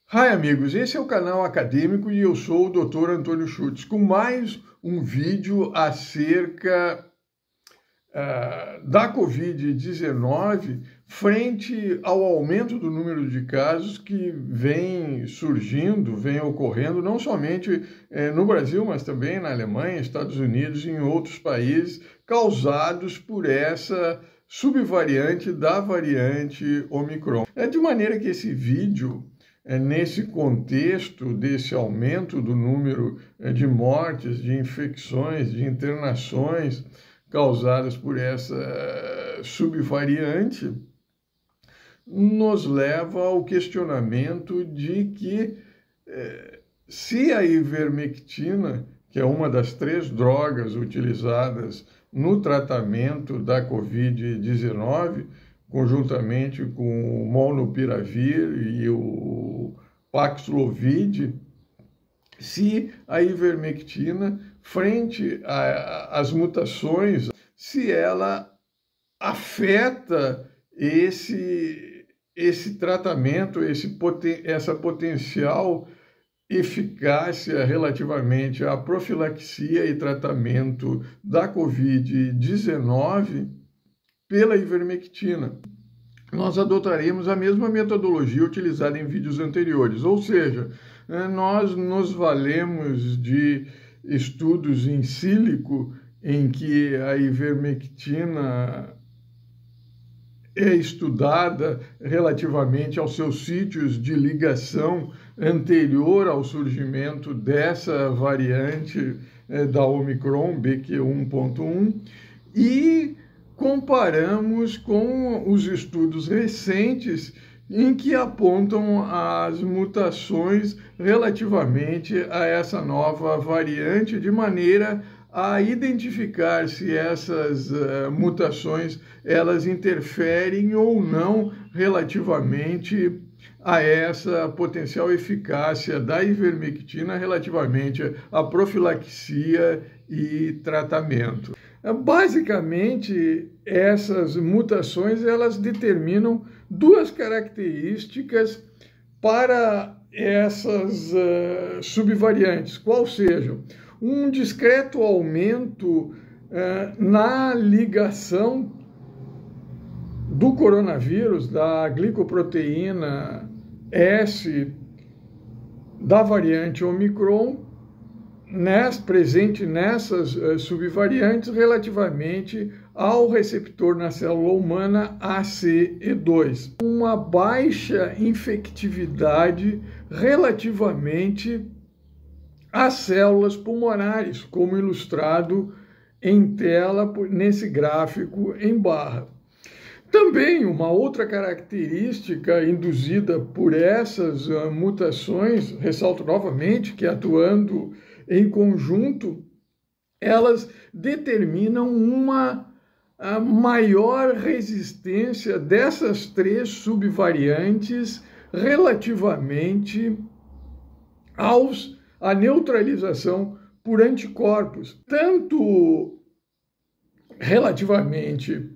Hi, amigos, esse é o canal acadêmico e eu sou o Dr. Antônio Schutz, com mais um vídeo acerca da Covid-19 frente ao aumento do número de casos que vem surgindo, vem ocorrendo, não somente no Brasil, mas também na Alemanha, Estados Unidos e em outros países, causados por essa subvariante da variante Omicron. De maneira que esse vídeo, nesse contexto desse aumento do número de mortes, de infecções, de internações causadas por essa subvariante, nos leva ao questionamento de que se a ivermectina, que é uma das 3 drogas utilizadas no tratamento da Covid-19, conjuntamente com o molnupiravir e o Paxlovid, se a ivermectina, frente às mutações, se ela afeta esse tratamento, essa potencial eficácia relativamente à profilaxia e tratamento da Covid-19 pela ivermectina. Nós adotaremos a mesma metodologia utilizada em vídeos anteriores, ou seja, nós nos valemos de estudos in silico em que a ivermectina é estudada relativamente aos seus sítios de ligação anterior ao surgimento dessa variante da Omicron, BQ.1.1, e comparamos com os estudos recentes em que apontam as mutações relativamente a essa nova variante, de maneira a identificar se essas mutações elas interferem ou não relativamente a essa potencial eficácia da ivermectina relativamente à profilaxia e tratamento. Basicamente, essas mutações elas determinam 2 características para essas subvariantes, qual seja um discreto aumento na ligação do coronavírus, da glicoproteína S da variante Omicron, presente nessas subvariantes relativamente ao receptor na célula humana ACE2. Uma baixa infectividade relativamente às células pulmonares, como ilustrado em tela nesse gráfico em barra. Também uma outra característica induzida por essas mutações, ressalto novamente que atuando em conjunto, elas determinam uma maior resistência dessas 3 subvariantes relativamente à neutralização por anticorpos, tanto relativamente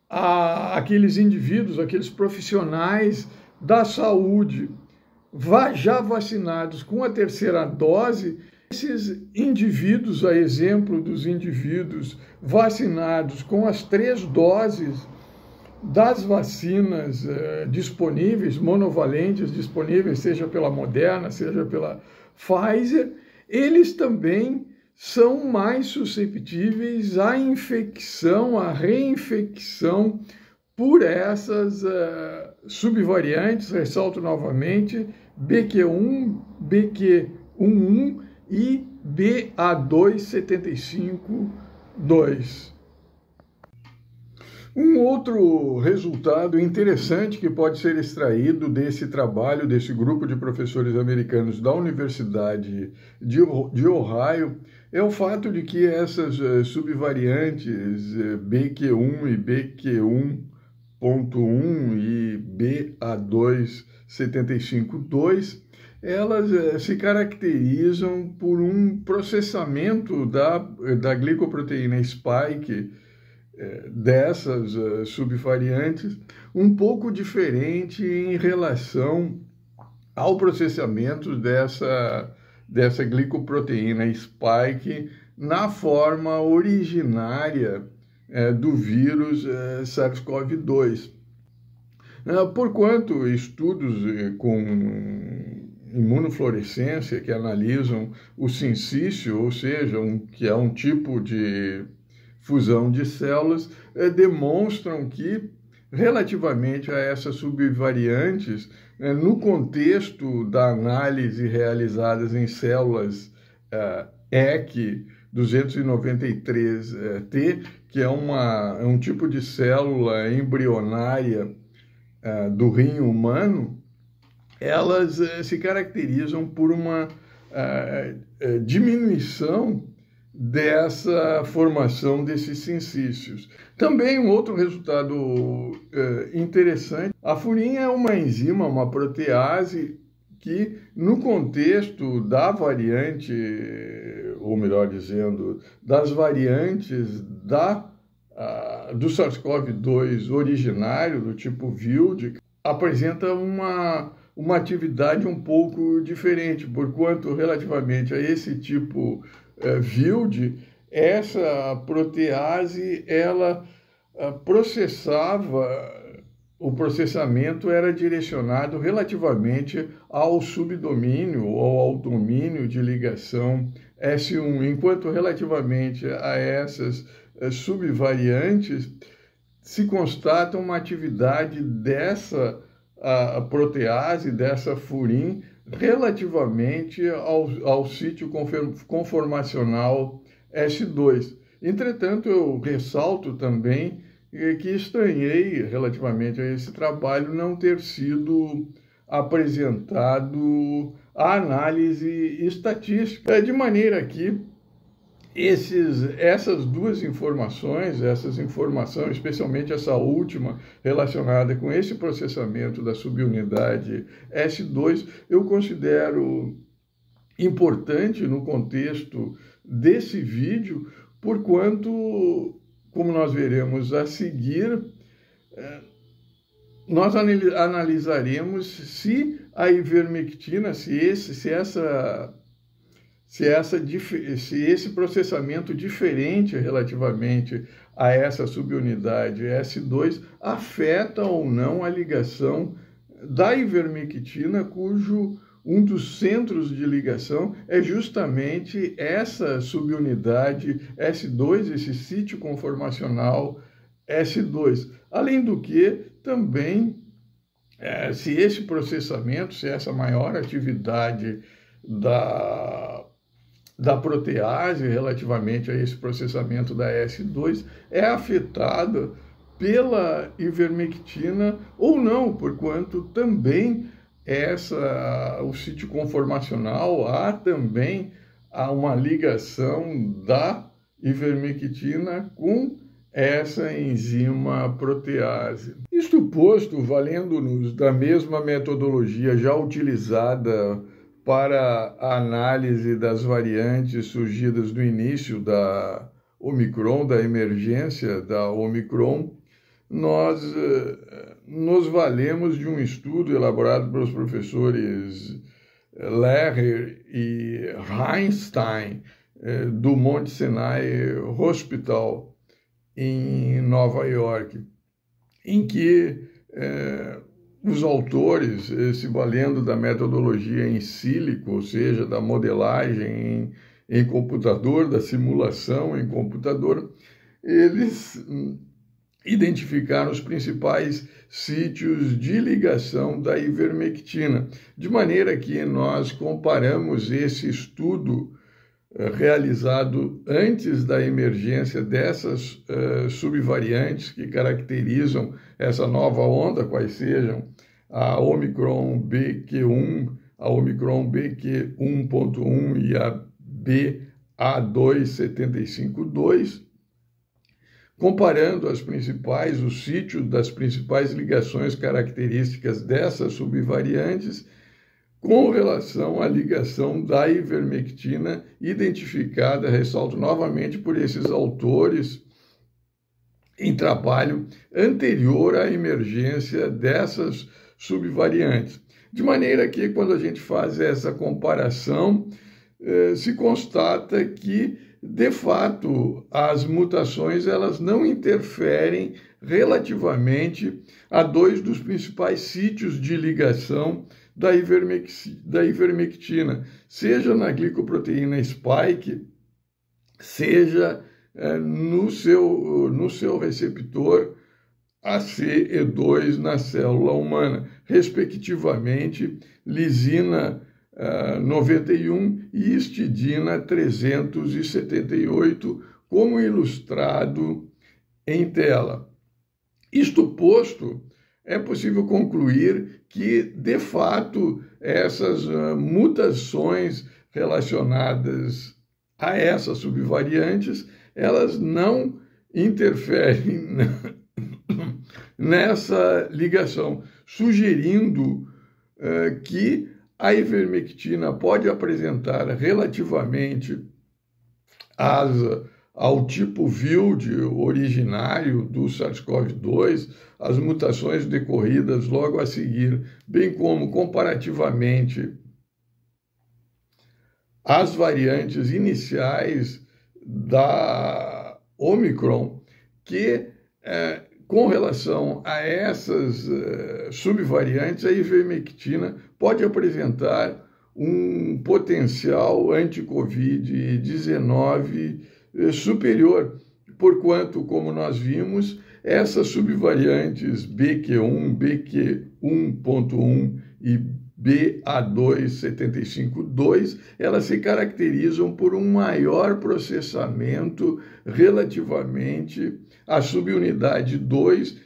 àqueles indivíduos, aqueles profissionais da saúde já vacinados com a 3ª dose, esses indivíduos, a exemplo dos indivíduos vacinados com as 3 doses das vacinas disponíveis, monovalentes disponíveis, seja pela Moderna, seja pela Pfizer, eles também são mais susceptíveis à infecção, à reinfecção por essas subvariantes, ressalto novamente, BQ1, BQ11 e BA2.75.2. Um outro resultado interessante que pode ser extraído desse trabalho, desse grupo de professores americanos da Universidade de Ohio, é o fato de que essas subvariantes BQ1 e BQ1.1 e BA2.75.2, elas se caracterizam por um processamento da glicoproteína spike dessas subvariantes um pouco diferente em relação ao processamento dessa glicoproteína spike na forma originária do vírus SARS-CoV-2. Porquanto estudos com imunofluorescência que analisam o sincício, ou seja, que é um tipo de fusão de células, demonstram que, relativamente a essas subvariantes, no contexto da análise realizadas em células EC 293T, que é um tipo de célula embrionária do rim humano, elas se caracterizam por uma diminuição dessa formação desses sincícios. Também um outro resultado interessante, a furin é uma enzima, uma protease, que no contexto da variante, ou melhor dizendo, das variantes do SARS-CoV-2 originário, do tipo VILD, apresenta uma atividade um pouco diferente, porquanto relativamente a esse tipo VILD, essa protease, ela o processamento era direcionado relativamente ao subdomínio ou ao domínio de ligação S1, enquanto relativamente a essas subvariantes se constata uma atividade dessa protease, dessa furin, relativamente ao sítio conformacional S2. Entretanto, eu ressalto também que estranhei, relativamente a esse trabalho, não ter sido apresentado a análise estatística, de maneira que essas duas informações, especialmente essa última, relacionada com esse processamento da subunidade S2, eu considero importante no contexto desse vídeo, porquanto, como nós veremos a seguir, nós analisaremos se a ivermectina, se esse processamento diferente relativamente a essa subunidade S2 afeta ou não a ligação da ivermectina, cujo um dos centros de ligação é justamente essa subunidade S2, esse sítio conformacional S2. Além do que, também, se esse processamento, se essa maior atividade da protease relativamente a esse processamento da S2 é afetada pela ivermectina ou não, porquanto também o sítio conformacional, há também uma ligação da ivermectina com essa enzima protease. Isto posto, valendo-nos da mesma metodologia já utilizada para a análise das variantes surgidas no início da Omicron, da emergência da Omicron, nós nos valemos de um estudo elaborado pelos professores Lehrer e Einstein do Mount Sinai Hospital em Nova York, em que os autores, se valendo da metodologia em sílico, ou seja, da modelagem em computador, da simulação em computador, eles identificaram os principais sítios de ligação da ivermectina, de maneira que nós comparamos esse estudo realizado antes da emergência dessas subvariantes que caracterizam essa nova onda, quais sejam a Omicron BQ1, a Omicron BQ1.1 e a BA2.75.2, comparando os sítios das principais ligações características dessas subvariantes com relação à ligação da ivermectina identificada, ressalto novamente, por esses autores em trabalho anterior à emergência dessas subvariantes. De maneira que, quando a gente faz essa comparação, se constata que, de fato, as mutações elas não interferem relativamente a dois dos principais sítios de ligação da ivermectina, seja na glicoproteína spike, seja no seu receptor ACE2 na célula humana, respectivamente, lisina 91 e histidina 378, como ilustrado em tela. Isto posto, é possível concluir que, de fato, essas mutações relacionadas a essas subvariantes, elas não interferem nessa ligação, sugerindo que a ivermectina pode apresentar relativamente ao tipo Wild originário do SARS-CoV-2, as mutações decorridas logo a seguir, bem como comparativamente às variantes iniciais da Omicron, que com relação a essas subvariantes, a ivermectina pode apresentar um potencial anti-Covid-19 superior, porquanto, como nós vimos, essas subvariantes BQ1, BQ1.1 e BA2.75.2, elas se caracterizam por um maior processamento relativamente à subunidade 2,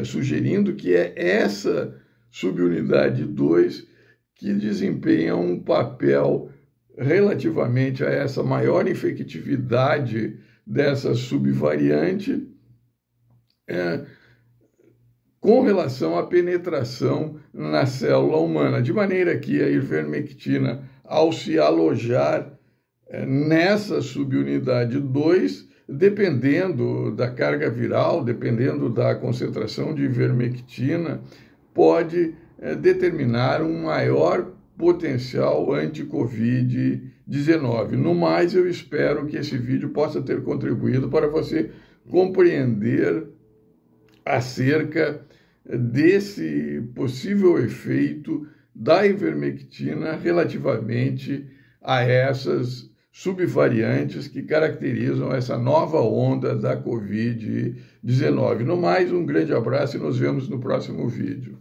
sugerindo que é essa subunidade 2 que desempenha um papel relativamente a essa maior infectividade dessa subvariante com relação à penetração na célula humana, de maneira que a ivermectina, ao se alojar nessa subunidade 2, dependendo da carga viral, dependendo da concentração de ivermectina, pode determinar um maior potencial anti-Covid-19. No mais, eu espero que esse vídeo possa ter contribuído para você compreender acerca desse possível efeito da ivermectina relativamente a essas subvariantes que caracterizam essa nova onda da Covid-19. No mais, um grande abraço e nos vemos no próximo vídeo.